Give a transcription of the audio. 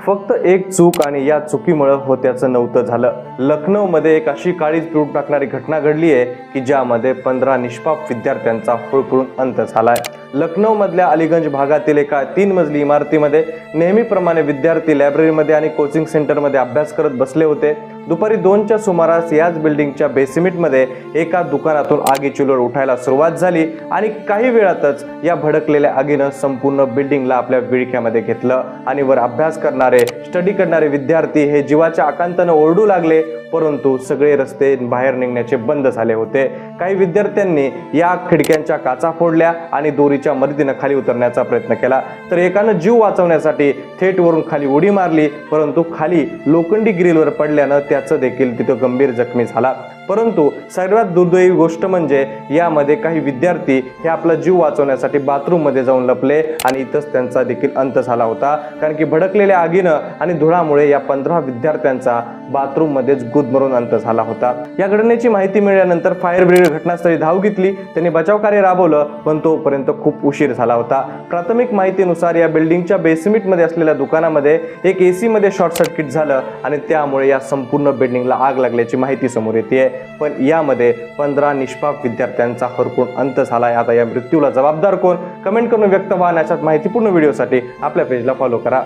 फक्त एक चूक आणि या चुकीमुळे होत्याचं नव्हतं झालं। लखनौमध्ये एक अशी काळीज पिळून टाकणारी घटना घडली आहे की ज्यामध्ये 15 निष्पाप विद्यार्थ्यांचा होळकळून अंत झालाय। लखनौ मधल्या अलीगंज भागातील एका 3 मजली इमारतीमध्ये नेहमीप्रमाणे विद्यार्थी लायब्ररीमध्ये आणि कोचिंग सेंटरमध्ये अभ्यास करत बसले होते। दुपारी 2च्या सुमारास याच बिल्डिंगच्या बेसमेंटमध्ये एका दुकानातून आगीची लोट उठायला सुरुवात झाली आणि काही वेळातच या भडकलेल्या आगीनं संपूर्ण बिल्डिंगला आपल्या विळख्यामध्ये घेतलं आणि वर अभ्यास करणारे स्टडी करणारे विद्यार्थी हे जीवाच्या आकांतानं ओरडू लागले, परंतु सगळे रस्ते बाहेर निघण्याचे बंद झाले होते। काही विद्यार्थ्यांनी या खिडक्यांच्या काचा फोडल्या आणि दोरीच्या मदतीने खाली उतरण्याचा प्रयत्न केला, तर एकानं जीव वाचवण्यासाठी थेट वरून खाली उडी मारली, परंतु खाली लोखंडी ग्रिलवर पडल्यानं त्याचं देखील तिथं गंभीर जखमी झाला। परंतु सर्वात दुर्दैवी गोष्ट म्हणजे यामध्ये काही विद्यार्थी हे आपला जीव वाचवण्यासाठी बाथरूम मध्ये जाऊन लपले आणि इथंच त्यांचा देखील अंत झाला होता, कारण की भडकलेल्या आगीनं आणि धुळामुळे या 15 विद्यार्थ्यांचा बाथरूम मध्येच गुदमरून अंत झाला होता। या घटनेची माहिती मिळाल्यानंतर फायर ब्रिगेड घटनास्थळी धाव घेतली, त्यांनी बचाव कार्य राबवलं, पण तोपर्यंत खूप उशीर झाला होता। प्राथमिक माहितीनुसार या बिल्डिंगच्या बेसमेंट मध्ये असलेल्या दुकानामध्ये एक एसी मध्ये शॉर्ट सर्किट झालं आणि त्यामुळे या संपूर्ण बिल्डिंगला आग लागल्याची माहिती समोर येते। पण यामध्ये 15 निष्पाप विद्यार्थ्यांचा होरपळून अंत झालाय। आता या मृत्यूला जबाबदार कोण, कमेंट करून व्यक्त व्हा। अशाच माहितीपूर्ण व्हिडिओसाठी आपल्या पेजला फॉलो करा।